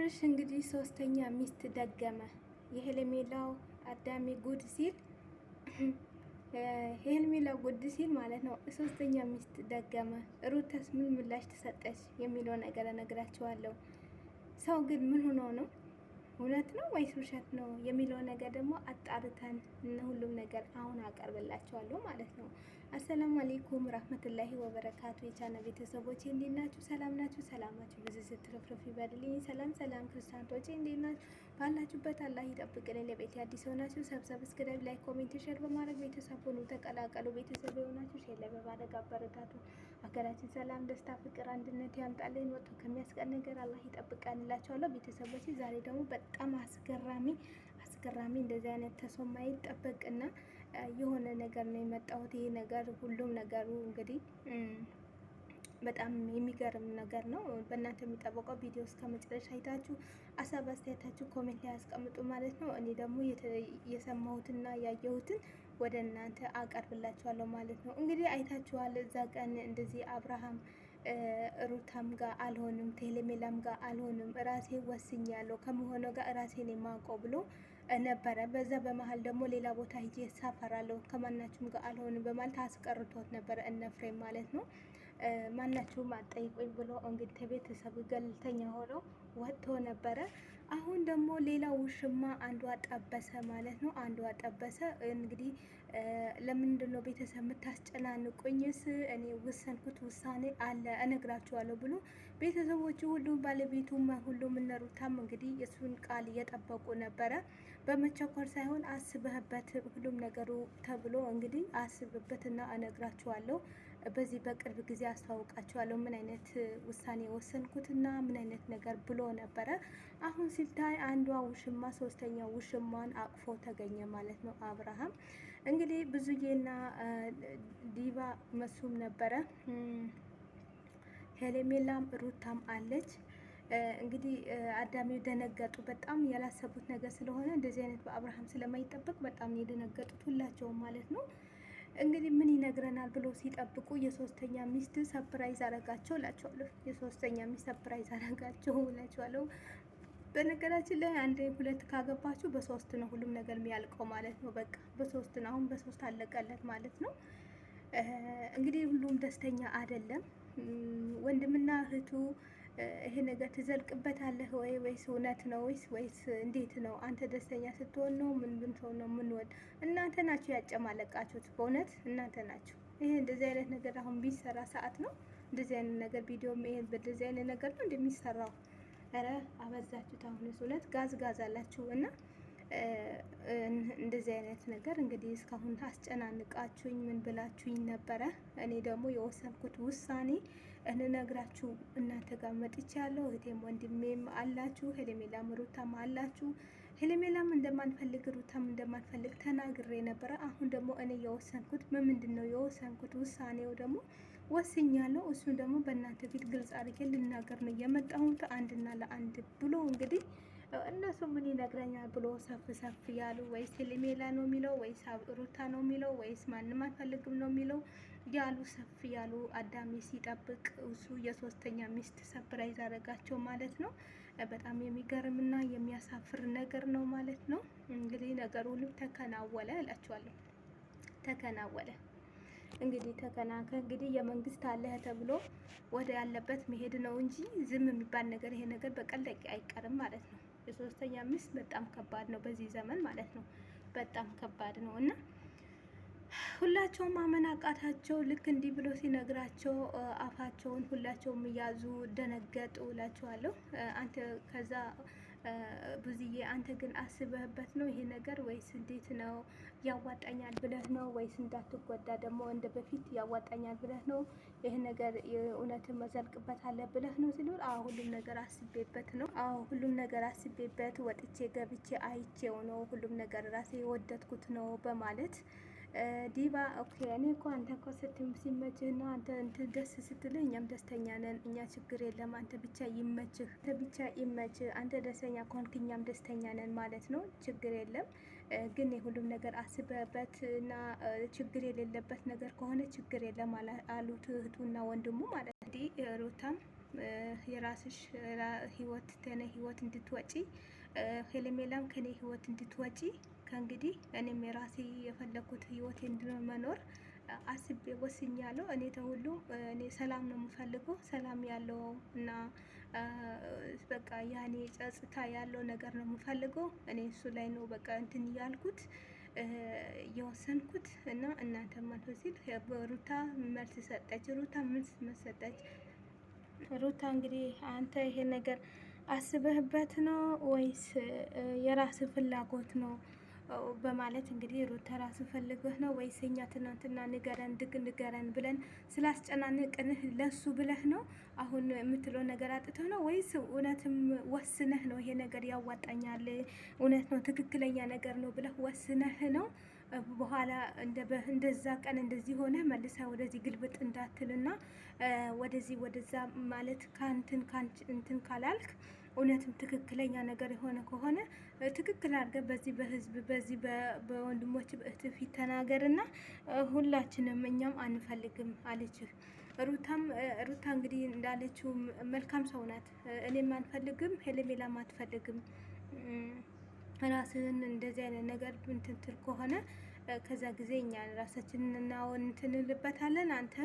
አብርሽ እንግዲህ ሶስተኛ ሚስት ደገመ። የሄርሜላው አዳሜ ጉድ ሲል የሄርሜላው ጉድ ሲል ማለት ነው። ሶስተኛ ሚስት ደገመ። ሩታስ ምን ምላሽ ተሰጠች የሚለው ነገር እነግራችኋለሁ። ሰው ግን ምን ሆኖ ነው? እውነት ነው ወይስ ውሸት ነው የሚለው ነገር ደግሞ አጣርተን ሁሉም ነገር አሁን አቀርብላችኋለሁ ማለት ነው። አሰላሙ አሌይኩም ረህመቱላሂ ወበረካቱ። የቻና ቤተሰቦች እንዴት ናችሁ? ሰላም ናችሁ? ሰላማችሁ ብዙ ስትረፍረፍ ይበልልኝ። ሰላም ሰላም ክርስቲያኖች እንዴት ናችሁ? ባላችሁበት አላህ ይጠብቅልን። ለቤት አዲስ ሆናችሁ ሰብስክራይብ፣ ላይክ፣ ኮሜንት፣ ሼር በማድረግ ቤተሰብ ሁኑ ተቀላቀሉ። ቤተሰብ የሆናችሁ ሼር ላይ በማድረግ አበረታቱ። ሀገራችን ሰላም፣ ደስታ፣ ፍቅር፣ አንድነት ያምጣልን። ወጥቶ ከሚያስቀር ነገር አላህ ይጠብቀን እላችኋለሁ። ቤተሰቦች ዛሬ ደግሞ በጣም አስገራሚ እንደዚህ አይነት ተሰው ማይጠበቅና የሆነ ነገር ነው የመጣሁት። ይሄ ነገር ሁሉም ነገሩ እንግዲህ በጣም የሚገርም ነገር ነው። በእናንተ የሚጠበቀው ቪዲዮ እስከ መጨረሻ አይታችሁ ሀሳብ አስተያየታችሁ ኮሜንት ላይ ያስቀምጡ ማለት ነው። እኔ ደግሞ የሰማሁትና ያየሁትን ወደ እናንተ አቀርብላችኋለሁ ማለት ነው። እንግዲህ አይታችኋል። እዛ ቀን እንደዚህ አብርሃም ሩታም ጋር አልሆንም፣ ሄርሜላም ጋር አልሆንም፣ ራሴ ወስኛለሁ ከመሆነው ጋር ራሴን የማውቀው ብሎ ነበረ። በዛ በመሀል ደግሞ ሌላ ቦታ ሂጄ እሳፈራለሁ ከማናችሁም ጋር አልሆንም በማለት አስቀርቶት ነበረ፣ እነ ፍሬም ማለት ነው። ማናችሁም አጠይቁኝ ብሎ እንግዲህ ከቤተሰብ ገለልተኛ ሆኖ ወጥቶ ነበረ። አሁን ደግሞ ሌላ ውሽማ አንዷ ጠበሰ ማለት ነው። አንዷ ጠበሰ እንግዲህ ለምንድን ነው ቤተሰብ የምታስጨናንቁኝስ? እኔ ወሰንኩት ውሳኔ አለ እነግራችኋለሁ ብሎ ቤተሰቦቹ ሁሉም ባለቤቱም ሁሉም እነሩታም እንግዲህ የእሱን ቃል እየጠበቁ ነበረ። በመቸኮር ሳይሆን አስበህበት ሁሉም ነገሩ ተብሎ እንግዲህ አስብበትና እነግራችኋለሁ። በዚህ በቅርብ ጊዜ አስተዋውቃችኋለሁ ምን አይነት ውሳኔ የወሰንኩትና ምን አይነት ነገር ብሎ ነበረ። አሁን ሲታይ አንዷ ውሽማ ሶስተኛ ውሽማን አቅፎ ተገኘ ማለት ነው። አብርሃም እንግዲህ ብዙዬና ዲባ መሱም ነበረ። ሄርሜላም ሩታም አለች። እንግዲህ አዳሚው ደነገጡ። በጣም ያላሰቡት ነገር ስለሆነ እንደዚህ አይነት በአብርሃም ስለማይጠበቅ በጣም የደነገጡት ሁላቸውም ማለት ነው። እንግዲህ ምን ይነግረናል ብሎ ሲጠብቁ የሶስተኛ ሚስት ሰፕራይዝ አረጋቸው እላቸዋለሁ። የሶስተኛ ሚስት ሰፕራይዝ አረጋቸው እላቸዋለሁ። በነገራችን ላይ አንድ ሁለት ካገባችሁ በሶስት ነው ሁሉም ነገር የሚያልቀው ማለት ነው። በቃ በሶስት ነው። አሁን በሶስት አለቀለት ማለት ነው። እንግዲህ ሁሉም ደስተኛ አይደለም። ወንድምና እህቱ ይሄ ነገር ትዘልቅበታለህ ወይስ እውነት ነው ወይስ እንዴት ነው? አንተ ደስተኛ ስትሆን ነው ምን ሰው ነው የምንወድ? እናንተ ናችሁ ያጨማለቃችሁት። በእውነት እናንተ ናችሁ። ይሄ እንደዚህ አይነት ነገር አሁን ቢሰራ ሰዓት ነው እንደዚህ አይነት ነገር ቪዲዮ ይሄን በእንደዚህ አይነት ነገር ነው እንደሚሰራው። ኧረ አበዛችሁት። አሁንስ እውነት ጋዝ አላችሁ እና እንደዚህ አይነት ነገር እንግዲህ እስካሁን አስጨናንቃችሁኝ ምን ብላችሁኝ ነበረ። እኔ ደግሞ የወሰንኩት ውሳኔ እንነግራችሁ እናንተ ጋር መጥቻለሁ። እህቴም ወንድሜም አላችሁ፣ ሄርሜላም ሩታም አላችሁ። ሄርሜላም እንደማንፈልግ ሩታም እንደማንፈልግ ተናግሬ ነበረ። አሁን ደግሞ እኔ የወሰንኩት ምንድን ነው የወሰንኩት ውሳኔው ደግሞ ወስኛለሁ። እሱን ደግሞ በእናንተ ፊት ግልጽ አድርጌ ልናገር ነው የመጣሁት። አንድና ለአንድ ብሎ እንግዲህ እነሱ ምን ይነግረኛል ብሎ ሰፍ ያሉ ወይስ ሄርሜላ ነው የሚለው ወይስ ሩታ ነው የሚለው ወይስ ማንም አልፈልግም ነው የሚለው ያሉ ሰፍ ያሉ አዳሜ ሲጠብቅ እሱ የሶስተኛ ሚስት ሰፕራይዝ አደረጋቸው ማለት ነው። በጣም የሚገርምና የሚያሳፍር ነገር ነው ማለት ነው። እንግዲህ ነገሩንም ተከናወለ እላችኋለሁ። ተከናወለ እንግዲህ እንግዲህ የመንግስት አለህ ተብሎ ወደ ያለበት መሄድ ነው እንጂ ዝም የሚባል ነገር ይሄ ነገር በቀላሉ አይቀርም ማለት ነው። የሶስተኛ ሚስት በጣም ከባድ ነው በዚህ ዘመን ማለት ነው። በጣም ከባድ ነው እና ሁላቸውም ማመን አቃታቸው። ልክ እንዲህ ብሎ ሲነግራቸው አፋቸውን ሁላቸውም እያዙ ደነገጡ እላቸዋለሁ። አንተ ከዛ ብዙዬ አንተ ግን አስበህበት ነው ይሄ ነገር ወይስ እንዴት ነው? ያዋጣኛል ብለህ ነው ወይስ እንዳትጎዳ ደግሞ እንደ በፊት ያዋጣኛል ብለህ ነው ይሄ ነገር እውነትን መዘልቅበት አለ ብለህ ነው ሲሉ፣ አዎ ሁሉም ነገር አስቤበት ነው። አዎ ሁሉም ነገር አስቤበት ወጥቼ ገብቼ አይቼው ነው ሁሉም ነገር ራሴ የወደድኩት ነው በማለት ዲባ ኦኬ እኔ እኮ አንተ እኮ ሲመችህና አንተ እንትን ደስ ስትልህ እኛም ደስተኛ ነን። እኛ ችግር የለም አንተ ብቻ ይመችህ፣ አንተ ብቻ ይመችህ። አንተ ደስተኛ ከሆንክ እኛም ደስተኛ ነን ማለት ነው። ችግር የለም ግን የሁሉም ነገር አስበበት እና ችግር የሌለበት ነገር ከሆነ ችግር የለም አሉት እህቱና ወንድሙ ማለት ነው። ሩታም የራስሽ ህይወት ከኔ ህይወት እንድትወጪ ሄርሜላም ከኔ ህይወት እንድትወጪ ከእንግዲህ እኔም የራሴ የፈለኩት ህይወቴ እንድመኖር አስቤ ወስኛለሁ። እኔ ተሁሉም እኔ ሰላም ነው የምፈልገው፣ ሰላም ያለው እና በቃ ያኔ ጸጥታ ያለው ነገር ነው የምፈልገው። እኔ እሱ ላይ ነው በቃ እንትን እያልኩት የወሰንኩት እና እናንተ ማለት ሲል ሩታ መልስ ሰጠች። ሩታ ምን ሰጠች? ሩታ እንግዲህ አንተ ይሄ ነገር አስበህበት ነው ወይስ የራስ ፍላጎት ነው በማለት እንግዲህ ሩታ ራስ ፈልገህ ነው ወይስ እኛ ትናንትና ንገረን ብለን ስላስጨናንቅንህ ለሱ ብለህ ነው አሁን የምትለው ነገር አጥተህ ነው ወይስ እውነትም ወስነህ ነው ይሄ ነገር ያዋጣኛል፣ እውነት ነው ትክክለኛ ነገር ነው ብለህ ወስነህ ነው? በኋላ እንደዛ ቀን እንደዚህ ሆነ መልሳ ወደዚህ ግልብጥ እንዳትልና ወደዚህ ወደዛ ማለት እንትን ካላልክ እውነትም ትክክለኛ ነገር የሆነ ከሆነ ትክክል አድርገህ በዚህ በህዝብ በዚህ በወንድሞች በእህት ፊት ተናገርና ሁላችንም እኛም አንፈልግም አለችህ። ሩታ እንግዲህ እንዳለችው መልካም ሰው ናት። እኔም አንፈልግም፣ ሄርሜላም አትፈልግም። ራስህን እንደዚህ አይነት ነገር እንትንትል ከሆነ ከዛ ጊዜ እኛ ራሳችንን እናውን እንትንልበታለን። አንተ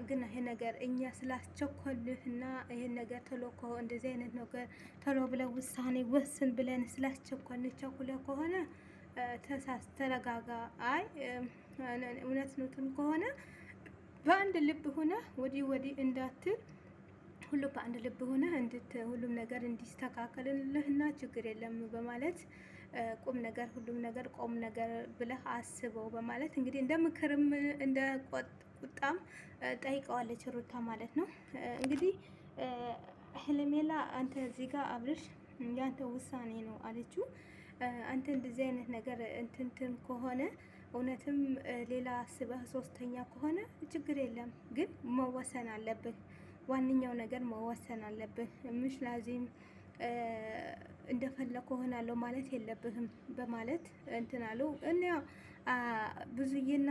ግን ይሄ ነገር እኛ ስላስቸኮልህ እና ይሄን ነገር ቶሎ እንደዚህ አይነት ነገር ቶሎ ብለው ውሳኔ ወስን ብለን ስላስቸኮልን ቸኩለህ ከሆነ ተረጋጋ። አይ እውነት ነቱን ከሆነ በአንድ ልብ ሆነ ወዲህ እንዳትል ሁሉ በአንድ ልብ ሆነ ሁሉም ነገር እንዲስተካከልልህና ችግር የለም በማለት ቁም ነገር ሁሉም ነገር ቆም ነገር ብለህ አስበው በማለት እንግዲህ እንደ ምክርም እንደ ቁጣም ጠይቀዋለች ሩታ ማለት ነው። እንግዲህ ሄርሜላ አንተ እዚህ ጋር አብርሽ ያንተ ውሳኔ ነው አለችው። አንተ እንደዚህ አይነት ነገር እንትንትን ከሆነ እውነትም ሌላ አስበህ ሶስተኛ ከሆነ ችግር የለም፣ ግን መወሰን አለብህ። ዋነኛው ነገር መወሰን አለብህ። ምሽ ላዚም እንደፈለኩ ሆናለሁ ማለት የለብህም በማለት እንትን አለው። እና ብዙዬና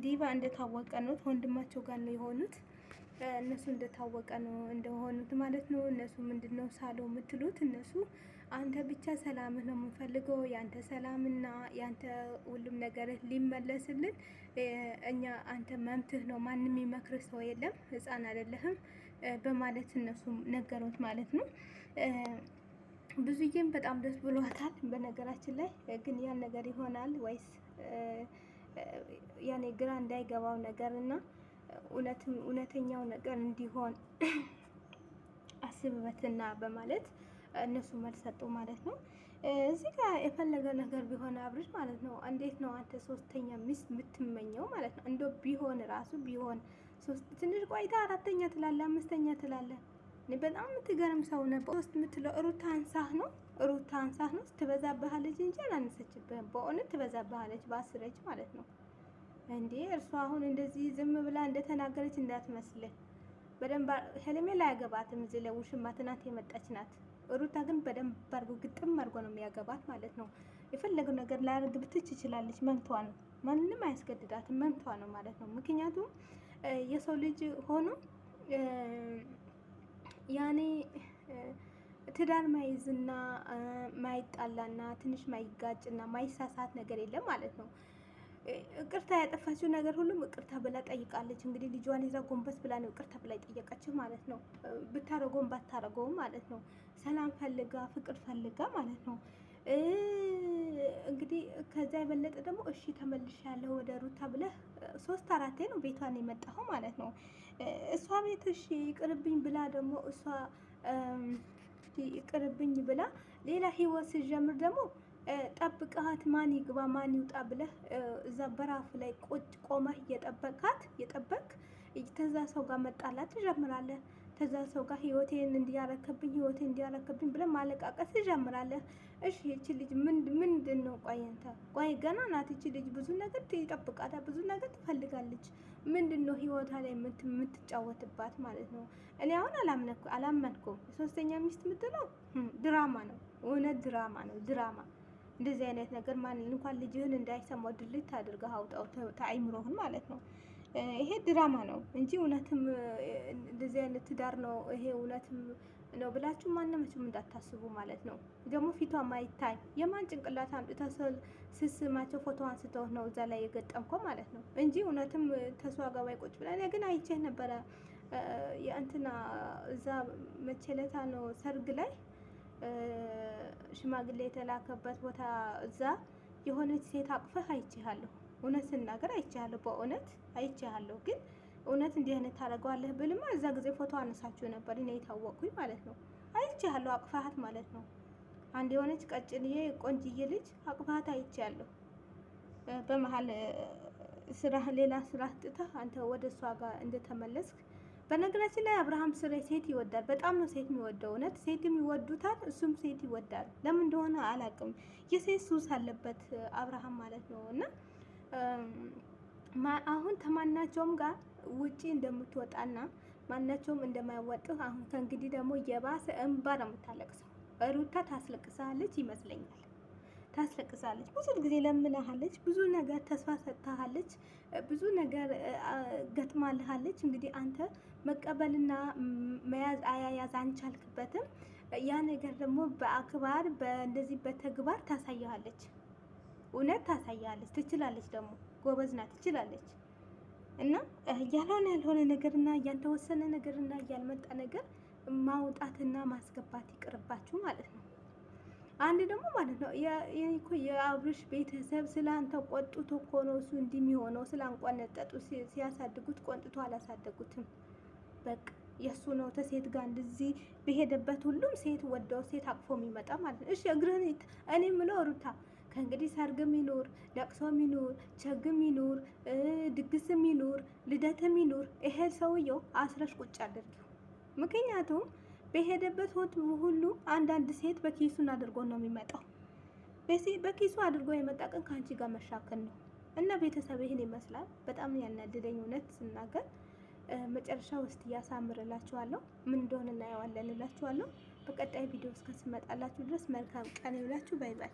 ዲባ እንደታወቀ ነው ወንድማቸው ጋር ነው የሆኑት። እነሱ እንደታወቀ ነው እንደሆኑት ማለት ነው። እነሱ ምንድነው ሳለው የምትሉት እነሱ አንተ ብቻ ሰላምህ ነው የምንፈልገው፣ ያንተ ሰላምና ያንተ ሁሉም ነገር ሊመለስልን እኛ አንተ መምትህ ነው፣ ማንም የሚመክርህ ሰው የለም፣ ህፃን አይደለህም በማለት እነሱ ነገሩት ማለት ነው። ብዙዬም በጣም ደስ ብሏታል። በነገራችን ላይ ግን ያን ነገር ይሆናል ወይስ ያኔ ግራ እንዳይገባው ነገር እና እውነተኛው ነገር እንዲሆን አስብበትና በማለት እነሱ መልስ ሰጡ ማለት ነው። እዚህ ጋር የፈለገ ነገር ቢሆን አብርሽ ማለት ነው እንዴት ነው አንተ ሶስተኛ ሚስት የምትመኘው ማለት ነው? እንደው ቢሆን ራሱ ቢሆን ትንሽ ቆይታ አራተኛ ትላለ፣ አምስተኛ ትላለ። በጣም የምትገርም ሰው ነበር። ሶስት የምትለው ሩታ አንሳህ ነው፣ ሩታ አንሳህ ነው። ትበዛብሃለች እንጂ አላነሰችብህም። በእውነት ትበዛብሃለች፣ በአስረች ማለት ነው እንዴ። እርሷ አሁን እንደዚህ ዝም ብላ እንደተናገረች እንዳትመስልህ። በደንብ ሄርሜላ አያገባትም። እዚህ ላይ ውሽማ ትናንት የመጣች ናት። ሩታ ግን በደንብ አድርጎ ግጥም አድርጎ ነው የሚያገባት ማለት ነው። የፈለገው ነገር ላያደርግ ብትች ይችላለች፣ መብቷ ነው። ማንንም አያስገድዳትም፣ መብቷ ነው ማለት ነው። ምክንያቱም የሰው ልጅ ሆኖ ያኔ ትዳር ማይዝና ማይጣላና ትንሽ ማይጋጭና ማይሳሳት ነገር የለም ማለት ነው። ይቅርታ ያጠፋችው ነገር ሁሉም ይቅርታ ብላ ጠይቃለች። እንግዲህ ልጇን ይዛ ጎንበስ ብላ ነው ይቅርታ ብላ ጠየቀችው ማለት ነው። ብታረገውም ባታረገውም ማለት ነው። ሰላም ፈልጋ ፍቅር ፈልጋ ማለት ነው። እንግዲህ ከዛ የበለጠ ደግሞ እሺ ተመልሻለሁ ወደ ሩታ ብለህ 3-4 ነው ቤቷን የመጣኸው ማለት ነው። እሷ ቤት እሺ ይቅርብኝ ብላ ደግሞ እሷ ይቅርብኝ ብላ ሌላ ህይወት ሲጀምር ደግሞ ጠብቀሃት ማን ይግባ ማን ይውጣ ብለህ እዛ በራፍ ላይ ቁጭ ቆመህ እየጠበቅ ተዛ ሰው ጋር መጣላት ትጀምራለህ። ተዛ ሰው ጋር ህይወቴን እንዲያረከብኝ ብለህ ማለቃቀስ ትጀምራለህ። እሺ እቺ ልጅ ምንድን ነው? ቆይ ገና ናት እቺ ልጅ፣ ብዙ ነገር ትጠብቃታለህ፣ ብዙ ነገር ትፈልጋለች። ምንድን ነው ህይወቷ ላይ የምትጫወትባት ማለት ነው? እኔ አሁን አላመንኩም። ሶስተኛ ሚስት የምትለው ድራማ ነው፣ እውነት ድራማ ነው፣ ድራማ። እንደዚህ አይነት ነገር ማን እንኳን ልጅህን እንዳይሰማው ድልት አድርገህ አውጣው ተአይምሮህን ማለት ነው። ይሄ ድራማ ነው እንጂ እውነትም እንደዚህ አይነት ትዳር ነው ይሄ እውነትም ነው ብላችሁ ማንኛችሁም እንዳታስቡ ማለት ነው። ደግሞ ፊቷ ማይታይ የማን ጭንቅላት አምጥተህ ስስማቸው ፎቶ አንስተው ነው እዛ ላይ የገጠምከው ማለት ነው እንጂ እውነትም ተስዋ ገባይ ቁጭ ብላ እኔ ግን አይቼህ ነበረ የእንትና እዛ መቸለታ ነው ሰርግ ላይ ሽማግሌ የተላከበት ቦታ እዛ የሆነች ሴት አቅፈህ አይቼሃለሁ። እውነት ስናገር አይቼሃለሁ፣ በእውነት አይቼሃለሁ። ግን እውነት እንዲህ አይነት ታደርገዋለህ ብልማ እዛ ጊዜ ፎቶ አነሳችሁ ነበር እኔ የታወቅኩኝ ማለት ነው። አይቼሃለሁ አቅፋሃት ማለት ነው። አንድ የሆነች ቀጭንዬ ቆንጅዬ ልጅ አቅፋሃት አይቼሃለሁ። በመሀል ስራህ ሌላ ስራ ትተህ አንተ ወደ እሷ ጋር እንደተመለስክ። በነገራችን ላይ አብርሃም ሴት ይወዳል፣ በጣም ነው ሴት የሚወደው። እውነት ሴትም ይወዱታል፣ እሱም ሴት ይወዳል። ለምን እንደሆነ አላውቅም። የሴት ሱስ አለበት አብርሃም ማለት ነው። እና አሁን ከማናቸውም ጋር ውጪ እንደምትወጣና ማናቸውም እንደማይወጥህ አሁን ከእንግዲህ ደግሞ የባሰ እንባ ነው የምታለቅሰው። ሩታ ታስለቅሳለች ይመስለኛል፣ ታስለቅሳለች። ብዙ ጊዜ ለምናሃለች፣ ብዙ ነገር ተስፋ ሰጥታሃለች፣ ብዙ ነገር ገጥማልሃለች። እንግዲህ አንተ መቀበልና መያዝ አያያዝ አንቻልክበትም። ያ ነገር ደግሞ በአክባር በእንደዚህ በተግባር ታሳያለች። እውነት ታሳያለች። ትችላለች፣ ደግሞ ጎበዝ ናት፣ ትችላለች። እና ያልሆነ ነገርና ያልተወሰነ ነገርና ያልመጣ ነገር ማውጣትና ማስገባት ይቅርባችሁ ማለት ነው። አንድ ደግሞ ማለት ነው እኮ የአብርሽ ቤተሰብ ስለ አንተ ቆጥቶ እኮ ነው እሱ እንዲህ የሚሆነው። ስላንቆነጠጡ ሲያሳድጉት ቆንጥቶ አላሳደጉትም። በቃ የእሱ ነው። ተሴት ጋር እንደዚህ በሄደበት ሁሉም ሴት ወደው ሴት አቅፎ የሚመጣ ማለት ነው። እሺ እግርህን እኔ የምለው ሩታ ከእንግዲህ ሰርግም ይኑር፣ ለቅሶም ይኑር፣ ቸግም ይኑር፣ ድግስም ይኑር፣ ልደትም ይኑር፣ ይሄ ሰውየው አስረሽ ቁጭ አድርጊው። ምክንያቱም በሄደበት ሁሉ አንዳንድ ሴት በኪሱን አድርጎ ነው የሚመጣው። በኪሱ አድርጎ የመጣ ቀን ከአንቺ ጋር መሻከን ነው። እና ቤተሰብ ይህን ይመስላል። በጣም ያናድደኝ እውነት ስናገር። መጨረሻ ውስጥ ያሳምርላችኋለሁ። ምን እንደሆነ እናየዋለን እላችኋለሁ። በቀጣይ ቪዲዮ እስከ ስመጣላችሁ ድረስ መልካም ቀን ይውላችሁ። ባይ ባይ።